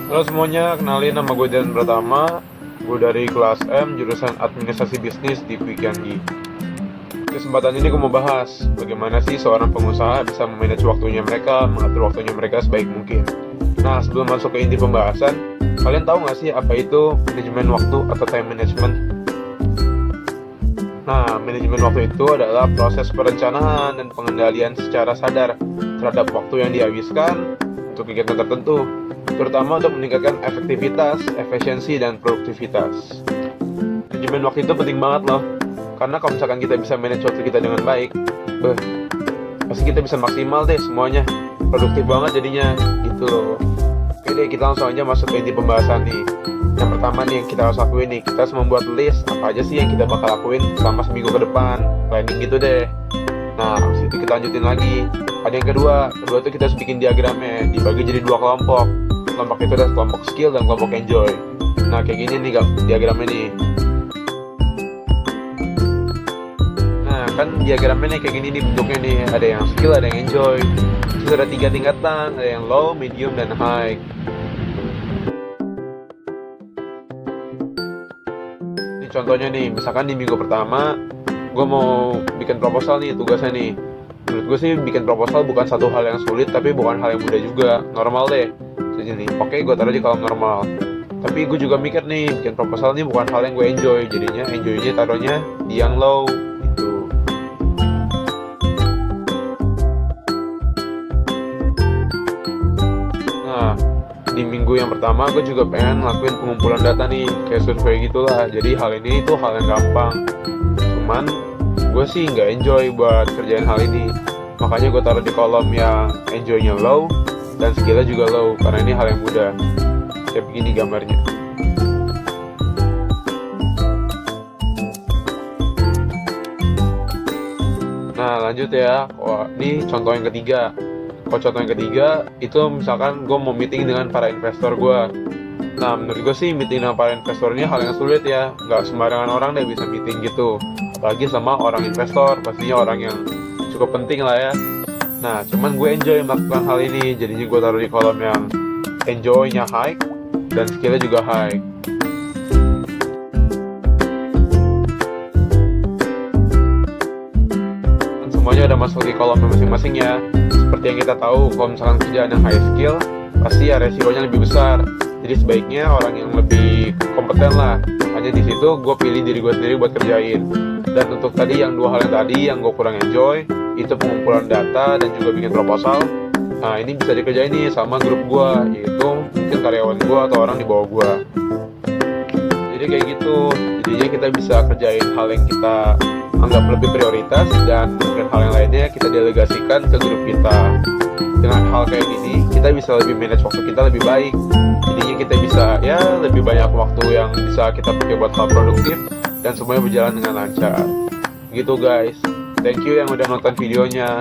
Halo semuanya, kenalin nama gue Dian Pratama. Gue dari kelas M, jurusan Administrasi Bisnis di Pikyangi. Kesempatan ini gue mau bahas bagaimana sih seorang pengusaha bisa memanage waktunya mereka, mengatur waktunya mereka sebaik mungkin. Nah, sebelum masuk ke inti pembahasan, kalian tahu nggak sih apa itu manajemen waktu atau time management? Nah, manajemen waktu itu adalah proses perencanaan dan pengendalian secara sadar terhadap waktu yang dihabiskan untuk kegiatan tertentu, terutama untuk meningkatkan efektivitas, efisiensi, dan produktivitas. Manajemen waktu itu penting banget loh, karena kalau misalkan kita bisa manage waktu kita dengan baik, pasti kita bisa maksimal deh semuanya, produktif banget jadinya, gitu loh. Oke deh, kita langsung aja masuk ke inti pembahasan nih. Yang pertama nih yang kita harus lakuin nih, kita harus membuat list apa aja sih yang kita bakal lakuin selama seminggu ke depan, planning gitu deh. Nah, habis itu kita lanjutin lagi. Ada yang kedua tuh kita harus bikin diagramnya, dibagi jadi dua kelompok. Kelompok itu ada kelompok skill dan kelompok enjoy. Nah, kayak gini nih diagramnya nih. Nah, kan diagramnya nih kayak gini nih bentuknya nih. Ada yang skill, ada yang enjoy. Terus ada 3 tingkatan, ada yang low, medium, dan high. Ini contohnya nih, misalkan di minggu pertama gue mau bikin proposal nih, tugasnya nih. Menurut gue sih bikin proposal bukan satu hal yang sulit, tapi bukan hal yang mudah juga, normal deh. Jadi nih, oke, gue taruh di kolom normal. Tapi gue juga mikir nih, bikin proposal nih bukan hal yang gue enjoy, jadinya enjoynya taruhnya di yang low gitu. Nah, di minggu yang pertama gue juga pengen ngelakuin pengumpulan data nih, kayak survei gitulah. Jadi hal ini tuh hal yang gampang, cuman gue sih nggak enjoy buat kerjain hal ini, makanya gue taruh di kolom yang enjoynya low dan skillnya juga low, karena ini hal yang mudah. Kayak begini gambarnya. Nah, lanjut ya. Wah, ini contoh yang ketiga. Kalau contoh yang ketiga itu misalkan gue mau meeting dengan para investor gue. Nah, menurut gue sih meeting dengan para investor ini hal yang sulit ya. Nggak sembarangan orang deh bisa meeting gitu, apalagi sama orang investor, pastinya orang yang cukup penting lah ya. Nah, cuman gue enjoy melakukan hal ini, jadinya gue taruh di kolom yang enjoy-nya high dan skill-nya juga high. Dan semuanya udah masuk di kolom masing-masing ya. Seperti yang kita tahu, kalau misalkan kerjaan yang high skill, pasti ya resikonya lebih besar. Jadi sebaiknya orang yang lebih kompeten lah. Makanya di situ gue pilih diri gue sendiri buat kerjain. Dan untuk tadi yang dua hal yang tadi yang gue kurang enjoy, itu pengumpulan data dan juga bikin proposal. Nah, ini bisa dikerjain nih sama grup gue, yaitu mungkin karyawan gue atau orang di bawah gue. Jadi kayak gitu, jadinya kita bisa kerjain hal yang kita anggap lebih prioritas, dan mungkin hal yang lainnya kita delegasikan ke grup kita. Dengan hal kayak gini, kita bisa lebih manage waktu kita lebih baik. Jadinya kita bisa ya lebih banyak waktu yang bisa kita pakai buat hal produktif, dan semuanya berjalan dengan lancar. Gitu guys. Thank you yang udah nonton videonya.